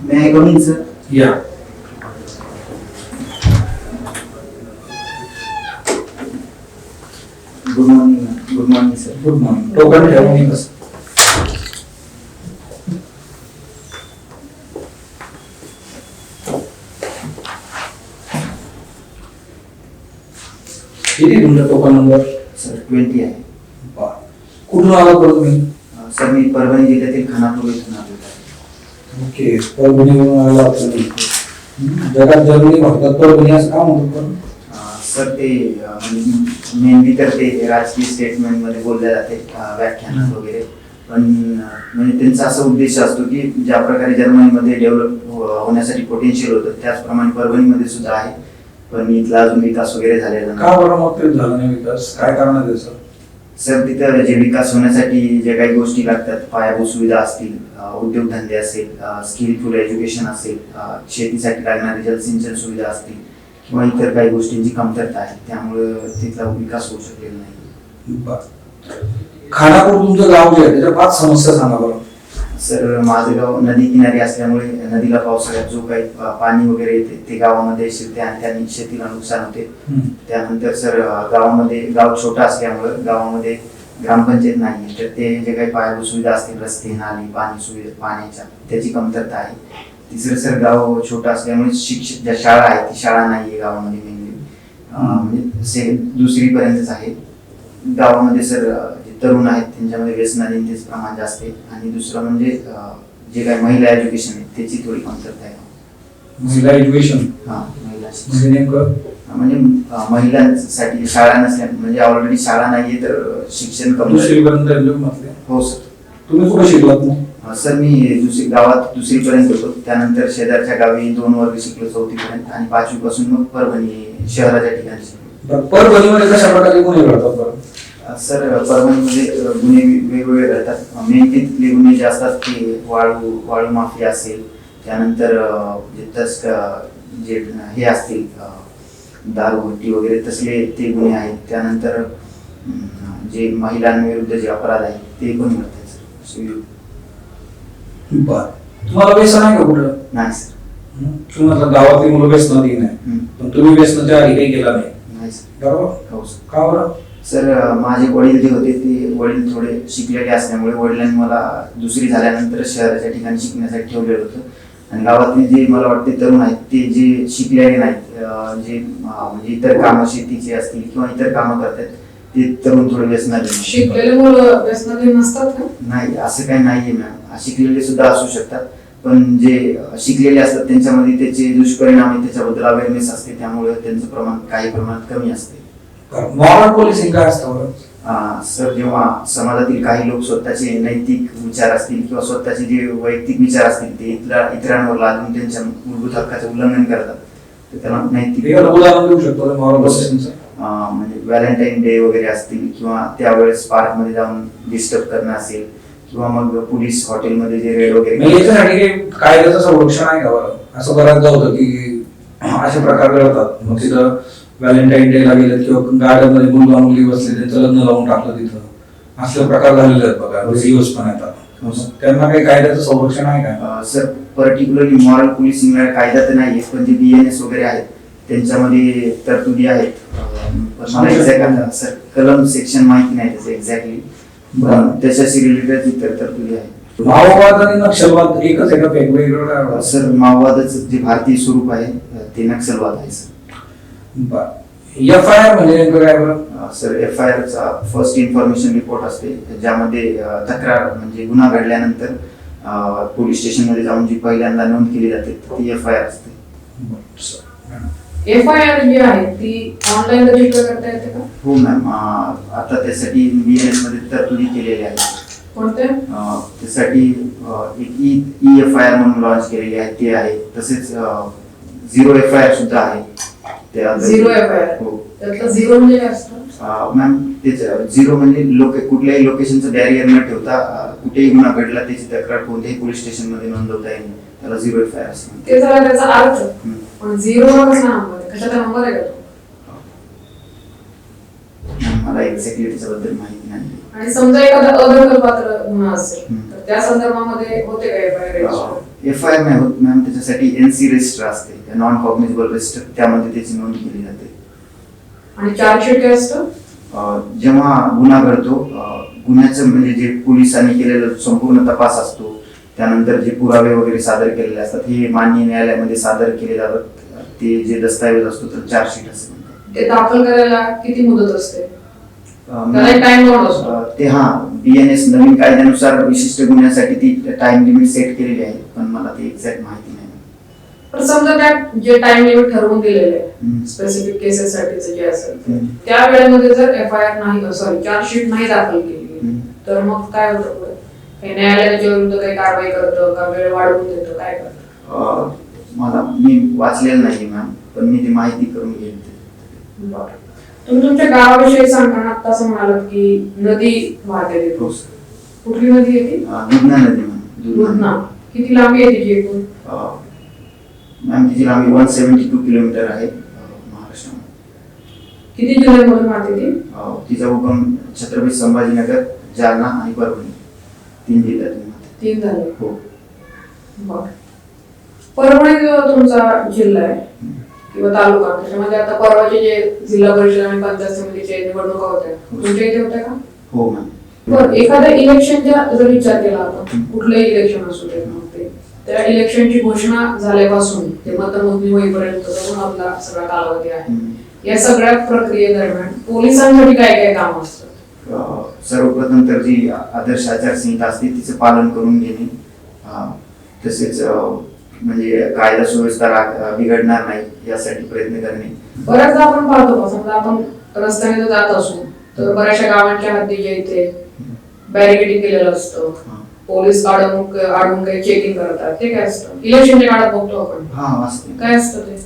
May I come in, sir? या. Good morning, ma'am. Good morning, sir. Good morning. Token ठेवून येतस. किती तुमचा टोकन नंबर? सर 20 आहे. कुठून आला परत तुम्ही? सर मी परभणी जिल्ह्यातील खानापूर येथून आलो आहे. ओके, परभणीवरून आला तुम्ही. जगात जर्मनी भारतात परभणी असं का म्हणतो पण? सर ते म्हणजे मेनली तर ते राजकीय स्टेटमेंट मध्ये बोलले जाते व्याख्यानात वगैरे, पण म्हणजे त्यांचा असा उद्देश असतो की ज्या प्रकारे जर्मनीमध्ये डेव्हलप होण्यासाठी पोटेन्शियल होतं त्याचप्रमाणे परभणीमध्ये सुद्धा आहे, पण इथला अजून विकास वगैरे झालेला का बरं मग ते झालं नाही विकास? काय कारण आहे त्याचं? सर तिथं जे विकास होण्यासाठी जे काही गोष्टी लागतात, पायाभूत सुविधा असतील, उद्योगधंदे असेल, स्किलफुल एज्युकेशन असेल, शेतीसाठी लागणारी जलसिंचन सुविधा असतील किंवा इतर काही गोष्टींची कमतरता आहे, त्यामुळे तिथला विकास होऊ शकलेला नाही. खानापूर तुमचं गाव जे आहे त्याच्या 5 समस्या सांगा बरं. सर माझं गाव नदी किनारी असल्यामुळे नदीला पावसाळ्यात जो काही पाणी वगैरे येते ते गावामध्ये शिरते आणि त्याने शेतीला नुकसान होते. त्यानंतर सर गावामध्ये गाव छोटा असल्यामुळे गावामध्ये ग्रामपंचायत नाही, तर ते जे काही पायाभूत सुविधा असतील, रस्ते, नाली, पाणी सुविधा, पाण्याच्या त्याची कमतरता आहे. तिसरं सर गाव छोटा असल्यामुळे शिक्षण ज्या शाळा आहेत ती शाळा नाही आहे गावामध्ये मेनली, म्हणजे 2री पर्यंतच आहे. गावामध्ये सर जे तरुण आहेत त्यांच्यामध्ये व्यसनाधीनतेचं प्रमाण जास्त आहे. आणि दुसरं म्हणजे जे काही महिला एज्युकेशन आहे त्याची थोडी कमतरता आहे. महिला एज्युकेशन? हा, महिला म्हणजे नेमकं म्हणजे महिलांसाठी शाळा नसल्या, म्हणजे ऑलरेडी शाळा नाहीये तर शिक्षण कमी. 2री पर्यंत? हो सर. तुम्ही कुठे शिकलात मग? सर मी गावात 2री पर्यंत होतो, त्यानंतर शेजारच्या गावी 2 वर्ग शिकलो 4थी पर्यंत, आणि 5वी पासून मग परभणी शहराच्या ठिकाणी शिकलो. परभणीमध्ये कशा प्रकारे गुन्हे घडतात बरं? सर परभणीमध्ये गुन्हे वेगवेगळे घडतात. मेनली तिथले गुन्हे जे असतात ते वाळू माफिया असेल, त्यानंतर जे हे असतील दारू भट्टी वगैरे तसले ते गुन्हे आहेत. त्यानंतर जे महिलांविरुद्ध जे अपराध आहेत ते पण घडतात सर. तुम्हाला व्यसन आहे का कुठलं? नाही सर. तुम्हाला गावातली मुलं व्यसनाधीन आहे, पण तुम्ही व्यसनाच्या आधी काही केला नाही सर. बरोबर? हो सर. का बरं? सर माझे वडील जे होते ते वडील थोडे शिकलेले असल्यामुळे वडिलांनी मला 2री झाल्यानंतर शहराच्या ठिकाणी शिकण्यासाठी ठेवलेलं होतं. आणि गावातले जे मला वाटते तरुण आहेत ते जे शिकलेले नाहीत, जे म्हणजे इतर कामं शेतीचे असतील किंवा इतर कामं करतात ते तरुण थोडे व्यसनाधीन. शिकलेले मुलं व्यसनाधीन नसतात का? नाही, असं काही नाहीये मॅम. शिकलेले सुद्धा असू शकतात, पण जे शिकलेले असतात त्यांच्यामध्ये त्याचे दुष्परिणाम आहेत त्याच्याबद्दल अवेअरनेस असते, त्यामुळे त्यांचं प्रमाण काही प्रमाणात कमी असते. मॉरल पोलिसिंग काय असतं बरं? सर जेव्हा समाजातील काही लोक स्वतःचे नैतिक विचार असतील किंवा स्वतःचे जे वैयक्तिक विचार असतील ते इतरांवर लादून त्यांच्या मूलभूत हक्काचे उल्लंघन करतात, तर त्याला नैतिक उदाहरण देऊ शकतो मॉरल पोलिसिंगचं? म्हणजे व्हॅलेंटाईन डे वगैरे असतील किंवा त्यावेळेस पार्क मध्ये जाऊन डिस्टर्ब करणं असेल किंवा मग पोलीस हॉटेलमध्ये जे रेड वगैरे. याच्यासाठी कायद्याचं संरक्षण आहे का बरं? असं बऱ्याचदा होतं की असे प्रकार घडतात, मग तिथं व्हॅलेंटाईन डे ला गेलं किंवा गार्डन मध्ये मुलगा मुलगी बसले त्यांचं लग्न लावून टाकलं, तिथं असले प्रकार झालेले आहेत बघा, दिवस पण येतात. त्यांना काही कायद्याचं संरक्षण आहे का? सर पर्टिक्युलरली मॉरल पोलिसिंग कायदा तर नाही, पण जे BNS वगैरे आहेत त्यांच्यामध्ये तरतुदी आहेत. मला एक्झॅक्ट सर कलम सेक्शन माहिती नाही त्याचं एक्झॅक्टली, पण त्याच्याशी रिलेटेड तरतुदी आहे. माओवाद आणि नक्षलवाद एकच आहे का वेगवेगळं? सर माओवादाचं जे भारतीय स्वरूप आहे ते नक्षलवाद आहे सर. FIR म्हणजे नेमकं काय बरं? सर FIR चा फर्स्ट इन्फॉर्मेशन रिपोर्ट असते, ज्यामध्ये तक्रार म्हणजे गुन्हा घडल्यानंतर पोलीस स्टेशन मध्ये जाऊन जी पहिल्यांदा नोंद केली जाते ती FIR असते. FIR जी आहे ती ऑनलाईन रजिस्टर करता येते का? हो मॅम, आता त्यासाठी BNS मध्ये तरतुदी केलेली आहे. कोणत्या? त्यासाठी एक E-FIR म्हणून लॉन्च केलेली आहे ते आहे. तसेच 0 FIR सुद्धा आहे. 0 FIR? हो. त्यातलं 0 म्हणजे काय असतं? मॅम त्याचं 0 म्हणजे कुठल्याही लोकेशनचं बॅरियर न ठेवता कुठेही गुन्हा घडला त्याची तक्रार कोणत्याही पोलीस स्टेशन मध्ये नोंदवता येईल, त्याला 0 FIR असते. ते झाला त्याचा अर्थ, पण 0 कसा नंबर आहे? कशाचा नंबर आहे का तो? मला एक्झॅक्टली त्याच्याबद्दल माहिती नाही. आणि समजा एखादा अदखलपात्र गुन्हा असेल तर त्या संदर्भामध्ये होते का FIR? FIR नाही होत मॅम, त्याच्यासाठी NC रजिस्टर असते, नॉन कॉग्निजेबल रजिस्टर, त्यामध्ये त्याची नोंद केली जाते. आणि चार्जशीट काय असतं? जेव्हा गुन्हा घडतो, गुन्ह्याचं म्हणजे जे पोलिसांनी केलेलं संपूर्ण तपास असतो, त्यानंतर जे पुरावे वगैरे सादर केलेले असतात हे माननीय न्यायालयामध्ये सादर केले जातात. ते जे दस्तावेज असतो तर चार्जशीट असं म्हणतात. ते दाखल करायला किती मुदत असते? अं, त्याला एक टाइम लिमिट असतो. ते BNS नवीन कायद्यानुसार विशिष्ट गुन्ह्यासाठी ती टाइम लिमिट सेट केलेली आहे, पण मला ती एक्झॅक्ट माहिती नाही. पण समजा त्यात जे टाइम लिमिट ठरवून दिलेलं आहे हम्म. स्पेसिफिक केसेस साठीचं जे असेल हम्म. त्या वेळेमध्ये जर FIR नाही, सॉरी चार्जशीट नाही दाखल केली हम्म. तर मग काय होतं पुढे? काही न्यायालयाच्या विरुद्ध काही कारवाई करतं का वेळ वाढवून देतं, काय करतं? मी वाचलेलं नाही मॅम, पण मी ती माहिती करून घेईन. बरं. तुम्ही तुमच्या गावाविषयी सांगताना आता असं म्हणालात की नदी वाहते तिथे. हो सर. कुठली नदी आहे ती? दुधना नदी मॅम. दुधना. किती लांबी आहे तिची एकूण? मॅम तिची लांबी 172 किलोमीटर आहे महाराष्ट्रामध्ये. किती जिल्ह्यांमधून वाहते ती? तिचा उगम छत्रपती संभाजीनगर, जालना आणि परभणी 3 जिल्ह्यातून वाहते. 3 झाले. हो. बरं. परभणी जो तुमचा जिल्हा आहे किंवा तालुका, त्याच्यामध्ये आता परवाचे जे जिल्हा परिषद आणि पंचायत समितीचे निवडणुका होत्या, तुमच्या इथे होत्या का? हो मॅम. बरं. एखाद्या इलेक्शनच्या जर विचार केला आपण, कुठलंही इलेक्शन असू दे, मग ते त्या इलेक्शनची घोषणा झाल्यापासून ते मतमोजणी होईपर्यंत जो आपला सगळा कालावधी आहे, या सगळ्या प्रक्रियेदरम्यान पोलिसांसाठी काय काय काम असतं? सर्वप्रथम तर जी आदर्श आचारसंहिता असते तिचं पालन करून घेणे, तसेच म्हणजे कायदा सुव्यवस्था बिघडणार नाही यासाठी प्रयत्न करणे. बऱ्याचदा आपण पाहतो, समजा आपण रस्त्याने जर जात असू तर बऱ्याचशा गावांच्या हद्दीच्या इथे बॅरिकेडिंग केलेलं असतं, पोलीस अडवून काही चेकिंग करतात, ते काय असतं? इलेक्शनच्या काळात बघतो आपण. असते. काय असतं ते?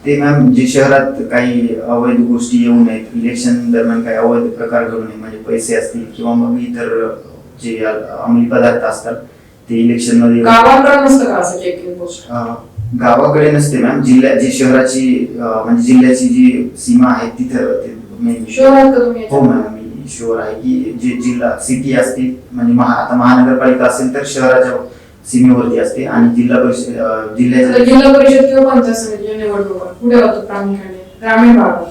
ते मॅम जे शहरात काही अवैध गोष्टी येऊ नयेत, इलेक्शन दरम्यान काही अवैध प्रकार घडू नये, म्हणजे पैसे असतील किंवा मग इतर जे अंमली पदार्थ असतात ते इलेक्शन मध्ये. गावाकडे नसतं का असं चेकिंग पोस्ट? गावाकडे नसते मॅम, जी शहराची म्हणजे जिल्ह्याची जी सीमा आहे तिथं ते शहरात का तुम्ही? हो मॅम, मी शुअर आहे की जे जिल्हा सिटी असते म्हणजे आता महानगरपालिका असेल तर शहराच्या सीमेवरती असते, आणि जिल्हा परिषद जिल्ह्याच्या जिल्हा परिषद किंवा पंचायत समितीच्या निवडणुका कुठे होतात? प्रामुख्याने ग्रामीण भागात.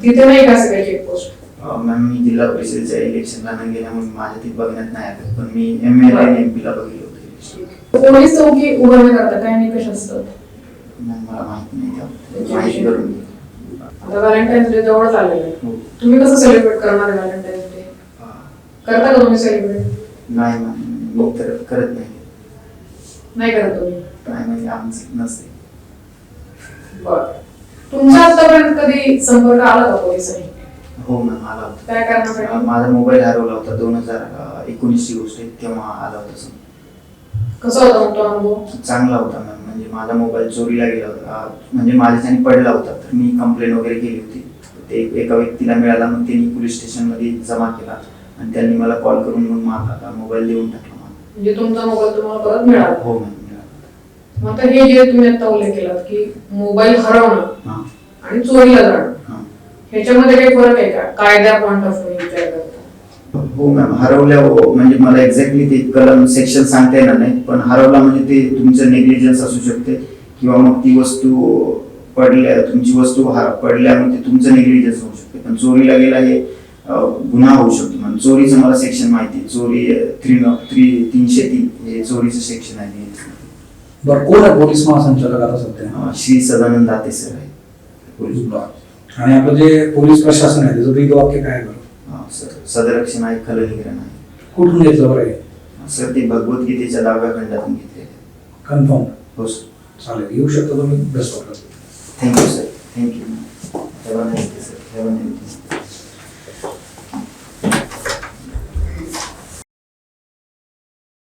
तिथे नाही का असं काही चेकपोस्ट? मॅम मी जिल्हा परिषदेच्या इलेक्शनला न गेल्यामुळे माझ्या ते बघण्यात नाही आलं, पण मी MLA आणि MP ला बघितलं होतं. पोलीस चौकी उभारणी करता काय निकष असतात? मॅम मला माहिती नाही, त्याबद्दल माहिती करून घे. आता व्हॅलेंटाईन्स डे जवळ आलेला आहे, हो. तुम्ही कसं सेलिब्रेट करणार आहे व्हॅलेंटाईन्स डे? करता का तुम्ही सेलिब्रेट? नाही मॅम, मी तर करत नाही. नाही करत तुम्ही? काय म्हणजे आमचं नसते. बरं. तुमचा आतापर्यंत कधी संपर्क आला का पोलिसांनी? हो मॅम, आला होता. काय कारणासाठी? माझा मोबाईल हरवला होता 2019 ची गोष्ट आहे, तेव्हा आला होता. कसा होता मग तो अनुभव? चांगला होता मॅम, म्हणजे माझा मोबाईल चोरीला गेला होता, म्हणजे माझ्याच्याने पडला होता, तर मी कंप्लेंट वगैरे केली होती. ते एका व्यक्तीला मिळाला, मग त्यांनी पोलीस स्टेशन मध्ये जमा केला आणि त्यांनी मला कॉल करून मग माझा मोबाईल देऊन टाकला. म्हणजे तुमचा मोबाईल तुम्हाला परत मिळाला? हो मॅम, मिळाला. मग आता हे जे तुम्ही आता उल्लेख केलात की मोबाईल हरवणं हां आणि चोरीला जाणं, हां. ह्याच्यामध्ये काही फरक आहे का कायद्या पॉइंट ऑफ व्ह्यू विचार करता? हो मॅम, हरवल्या म्हणजे मला एक्झॅक्टली ते कलम सेक्शन सांगता येणार नाही, पण हरवला म्हणजे ते तुमचं नेग्लिजन्स असू शकते, किंवा मग ती वस्तू तुमची वस्तू पडल्यामुळे ते तुमचं नेग्लिजन्स होऊ शकते. पण चोरीला गेला हे गुन्हा होऊ शकतो. म्हणजे चोरीचं मला सेक्शन माहिती, चोरी 303 हे चोरीचं सेक्शन आहे. बरं, कोण आहे पोलीस महासंचालक आता सध्या? श्री सदानंद दाते सर आहे पोलीस. आणि आपलं जे पोलीस प्रशासन आहे त्याचं ब्रीद वाक्य काय बरं? सदरक्षण आहे, खलनिग्रहण आहे. कुठून घेतलं बरं आहे? सर ते भगवद्गीतेच्या 10व्या खंडातून घेतलेले. कन्फर्म? हो सर. चालेल, येऊ शकता तुम्ही. Best of luck. Thank you sir, thank you.